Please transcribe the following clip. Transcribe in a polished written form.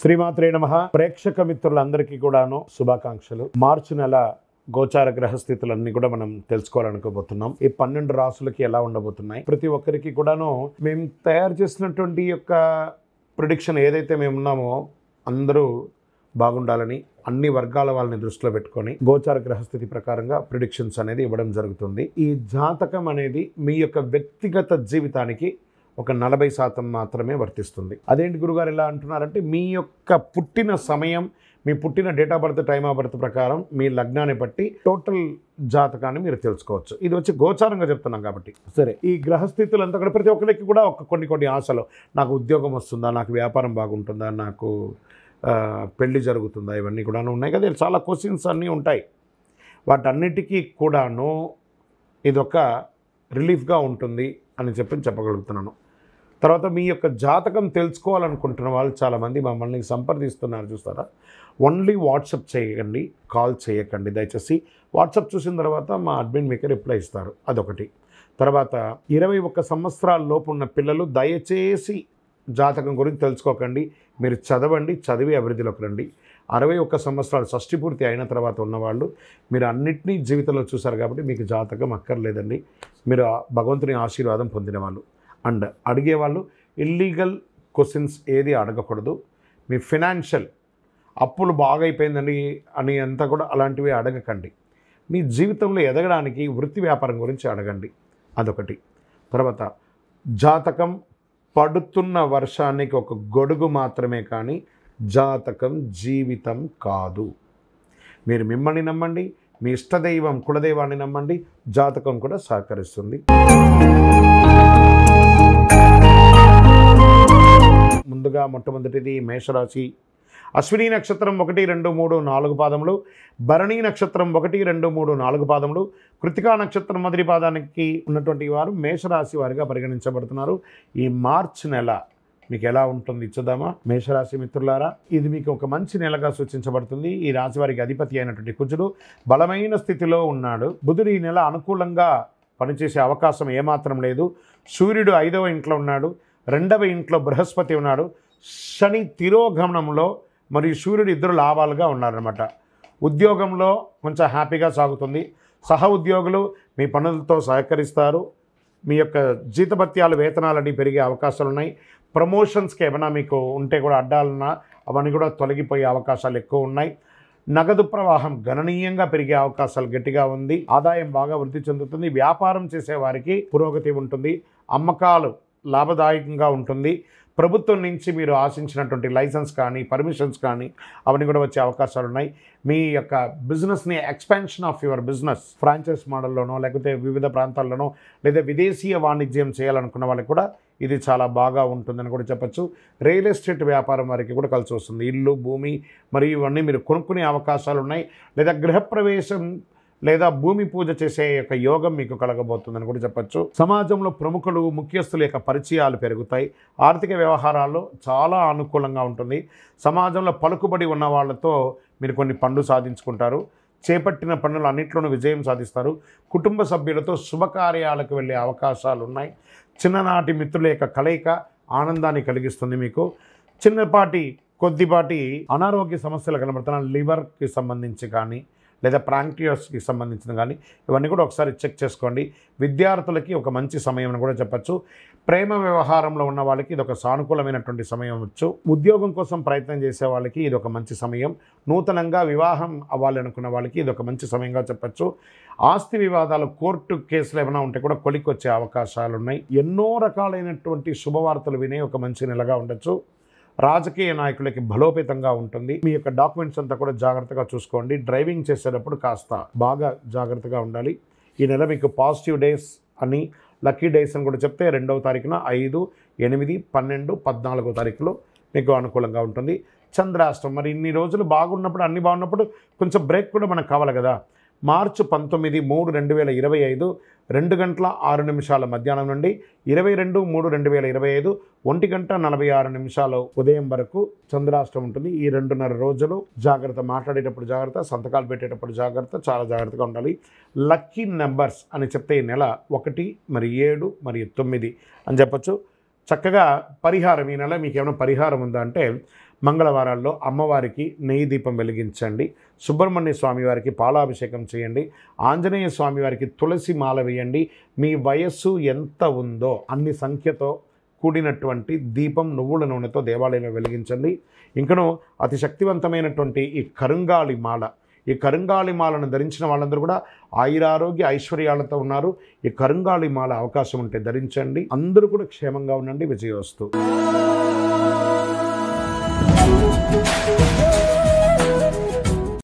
శ్రీమాత్రే నమః. ప్రేక్షక మిత్రులందరికీ కూడాను శుభాకాంక్షలు. మార్చి నెల గోచార గ్రహస్థితులన్నీ కూడా మనం తెలుసుకోవాలనుకోబోతున్నాం. ఈ 12 రాసులకి ఎలా ఉండబోతున్నాయి, ప్రతి ఒక్కరికి కూడాను మేము తయారు చేసినటువంటి యొక్క ప్రిడిక్షన్ ఏదైతే మేము ఉన్నామో అందరూ బాగుండాలని అన్ని వర్గాల వాళ్ళని దృష్టిలో పెట్టుకొని గోచార గ్రహస్థితి ప్రకారంగా ప్రిడిక్షన్స్ అనేది ఇవ్వడం జరుగుతుంది. ఈ జాతకం అనేది మీ యొక్క వ్యక్తిగత జీవితానికి ఒక 40% మాత్రమే వర్తిస్తుంది. అదేంటి గురుగారు ఇలా అంటున్నారంటే, మీ యొక్క పుట్టిన సమయం, మీ పుట్టిన date of birth, time of birth ప్రకారం మీ లగ్నాన్ని బట్టి టోటల్ జాతకాన్ని మీరు తెలుసుకోవచ్చు. ఇది వచ్చి గోచారంగా చెప్తున్నాం కాబట్టి. సరే, ఈ గ్రహస్థితులంతా కూడా ప్రతి ఒక్కరికి కూడా కొన్ని ఆశలు, నాకు ఉద్యోగం వస్తుందా, నాకు వ్యాపారం బాగుంటుందా, నాకు పెళ్లి జరుగుతుందా, ఇవన్నీ కూడా ఉన్నాయి కదా. చాలా క్వశ్చన్స్ అన్నీ ఉంటాయి. వాటన్నిటికీ కూడాను ఇదొక రిలీఫ్గా ఉంటుంది అని చెప్పగలుగుతున్నాను. తర్వాత మీ యొక్క జాతకం తెలుసుకోవాలనుకుంటున్న వాళ్ళు చాలామంది మమ్మల్ని సంప్రదిస్తున్నారు, చూస్తారా. ఓన్లీ వాట్సాప్ చేయండి, కాల్ చేయకండి దయచేసి. వాట్సాప్ చూసిన తర్వాత మా అడ్మిన్ మీకు రిప్లై ఇస్తారు, అదొకటి. తర్వాత 21 సంవత్సరాల లోపు ఉన్న పిల్లలు దయచేసి జాతకం గురించి తెలుసుకోకండి. మీరు చదవండి, చదివి అభివృద్ధిలోకి రండి. 61 సంవత్సరాలు షష్ఠి పూర్తి అయిన తర్వాత ఉన్నవాళ్ళు మీరు అన్నింటినీ జీవితంలో చూసారు కాబట్టి మీకు జాతకం అక్కర్లేదండి. మీరు భగవంతుని ఆశీర్వాదం పొందిన వాళ్ళు. అండ్ అడిగేవాళ్ళు ఇల్లీగల్ క్వశ్చన్స్ ఏది అడగకూడదు. మీ ఫినాన్షియల్ అప్పులు బాగా అయిపోయిందండి అని అంతా కూడా అలాంటివి అడగకండి. మీ జీవితంలో ఎదగడానికి వృత్తి వ్యాపారం గురించి అడగండి, అదొకటి. తర్వాత జాతకం పడుతున్న వర్షానికి ఒక గొడుగు మాత్రమే, కానీ జాతకం జీవితం కాదు. మీరు మిమ్మల్ని నమ్మండి, మీ ఇష్టదైవం కులదైవాన్ని నమ్మండి, జాతకం కూడా సహకరిస్తుంది. ముందుగా మొట్టమొదటిది మేషరాశి. అశ్విని నక్షత్రం 1, 2, 3, 4 పాదములు, భరణి నక్షత్రం 1, 2, 3, 4 పాదములు, కృతికా నక్షత్రం మొదటి పాదానికి ఉన్నటువంటి వారు మేషరాశి వారిగా పరిగణించబడుతున్నారు. ఈ మార్చి నెల మీకు ఎలా ఉంటుంది చూద్దామా. మేషరాశి మిత్రులారా, ఇది మీకు ఒక మంచి నెలగా సూచించబడుతుంది. ఈ రాశి వారికి అధిపతి అయినటువంటి కుజుడు బలమైన స్థితిలో ఉన్నాడు. బుధుడు ఈ నెల అనుకూలంగా పనిచేసే అవకాశం ఏమాత్రం లేదు. సూర్యుడు 5వ ఇంట్లో ఉన్నాడు, 2వ ఇంట్లో బృహస్పతి ఉన్నాడు. శని తిరోగమనంలో మరియు సూర్యుడు ఇద్దరు లాభాలుగా ఉన్నారన్నమాట. ఉద్యోగంలో కొంచెం హ్యాపీగా సాగుతుంది. సహ ఉద్యోగులు మీ పనులతో సహకరిస్తారు. మీ యొక్క జీతభత్యాలు వేతనాలన్నీ పెరిగే అవకాశాలు ఉన్నాయి. ప్రమోషన్స్కి ఏమైనా మీకు ఉంటే కూడా అడ్డాలన్నా అవన్నీ కూడా తొలగిపోయే అవకాశాలు ఎక్కువ ఉన్నాయి. నగదు ప్రవాహం గణనీయంగా పెరిగే అవకాశాలు గట్టిగా ఉంది. ఆదాయం బాగా వృద్ధి చెందుతుంది. వ్యాపారం చేసేవారికి పురోగతి ఉంటుంది. అమ్మకాలు లాభదాయకంగా ఉంటుంది. ప్రభుత్వం నుంచి మీరు ఆశించినటువంటి లైసెన్స్ కానీ పర్మిషన్స్ కానీ అవన్నీ కూడా వచ్చే అవకాశాలు ఉన్నాయి. మీ యొక్క బిజినెస్ని expansion of your business franchise మోడల్లోనో లేకపోతే వివిధ ప్రాంతాల్లోనో లేదా విదేశీయ వాణిజ్యం చేయాలనుకున్న వాళ్ళకి కూడా ఇది చాలా బాగా ఉంటుందని కూడా చెప్పచ్చు. రియల్ ఎస్టేట్ వ్యాపారం వారికి కూడా కలిసి వస్తుంది. ఇల్లు, భూమి మరియు ఇవన్నీ మీరు కొనుక్కునే అవకాశాలు ఉన్నాయి. లేదా గృహప్రవేశం లేదా భూమి పూజ చేసే యొక్క యోగం మీకు కలగబోతుందని కూడా చెప్పచ్చు. సమాజంలో ప్రముఖులు, ముఖ్యస్తుల యొక్క పరిచయాలు పెరుగుతాయి. ఆర్థిక వ్యవహారాల్లో చాలా అనుకూలంగా ఉంటుంది. సమాజంలో పలుకుబడి ఉన్న వాళ్ళతో మీరు కొన్ని పనులు సాధించుకుంటారు. చేపట్టిన పనులు అన్నింటిలోనూ విజయం సాధిస్తారు. కుటుంబ సభ్యులతో శుభకార్యాలకు వెళ్ళే అవకాశాలు ఉన్నాయి. చిన్ననాటి మిత్రుల యొక్క కలయిక ఆనందాన్ని కలిగిస్తుంది. మీకు కొద్దిపాటి అనారోగ్య సమస్యలు కనబడుతున్న లివర్కి సంబంధించి కానీ లేదా ప్రాంక్టియస్కి సంబంధించిన కానీ ఇవన్నీ కూడా ఒకసారి చెక్ చేసుకోండి. విద్యార్థులకి ఒక మంచి సమయం అని కూడా చెప్పచ్చు. ప్రేమ వ్యవహారంలో ఉన్న వాళ్ళకి ఇది ఒక సానుకూలమైనటువంటి సమయం అవ్వచ్చు. ఉద్యోగం కోసం ప్రయత్నం చేసే వాళ్ళకి ఇది ఒక మంచి సమయం. నూతనంగా వివాహం అవ్వాలనుకున్న వాళ్ళకి ఇది ఒక మంచి సమయంగా చెప్పచ్చు. ఆస్తి వివాదాలు, కోర్టు కేసులు ఏమైనా ఉంటే కూడా కొలికొచ్చే అవకాశాలు ఉన్నాయి. ఎన్నో రకాలైనటువంటి శుభవార్తలు వినే ఒక మంచి నెలగా ఉండొచ్చు. రాజకీయ నాయకులకి బలోపేతంగా ఉంటుంది. మీ యొక్క డాక్యుమెంట్స్ అంతా కూడా జాగ్రత్తగా చూసుకోండి. డ్రైవింగ్ చేసేటప్పుడు కాస్త బాగా జాగ్రత్తగా ఉండాలి. ఈ నెల మీకు పాజిటివ్ డేస్ అని, లక్కీ డేస్ అని కూడా చెప్తే 2వ తారీఖున 5, 8, 12, 14వ తారీఖులో మీకు అనుకూలంగా ఉంటుంది. చంద్రాష్టమం, మరి ఇన్ని రోజులు బాగున్నప్పుడు, అన్ని బాగున్నప్పుడు కొంచెం బ్రేక్ కూడా మనకు కావాలి కదా. మార్చి 19, 3, 2025 2:06 మధ్యాహ్నం నుండి 22, 3, 2025 1:46 ఉదయం వరకు చంద్రాష్టమం ఉంటుంది. ఈ 2.5 రోజులు జాగ్రత్త. మాట్లాడేటప్పుడు జాగ్రత్త, సంతకాలు పెట్టేటప్పుడు జాగ్రత్త, చాలా జాగ్రత్తగా ఉండాలి. లక్కీ నెంబర్స్ అని చెప్తే ఈ నెల 1, 7, 9 అని చెప్పచ్చు. చక్కగా పరిహారం, ఈ నెల మీకు ఏమైనా పరిహారం ఉందా అంటే, మంగళవారాల్లో అమ్మవారికి నెయ్యి దీపం వెలిగించండి. సుబ్రహ్మణ్య స్వామి వారికి పాలాభిషేకం చేయండి. ఆంజనేయ స్వామి వారికి తులసి మాల వేయండి. మీ వయస్సు ఎంత ఉందో అన్ని సంఖ్యతో కూడినటువంటి దీపం నువ్వుల నూనెతో దేవాలయంలో వెలిగించండి. ఇంకను అతి శక్తివంతమైనటువంటి ఈ కరుంగాళి మాల, ఈ కరుంగాళి మాలను ధరించిన వాళ్ళందరూ కూడా ఆయురారోగ్య ఐశ్వర్యాలతో ఉన్నారు. ఈ కరుంగాళి మాల అవకాశం ఉంటే ధరించండి. అందరూ కూడా క్షేమంగా ఉండండి. విజయోస్తు.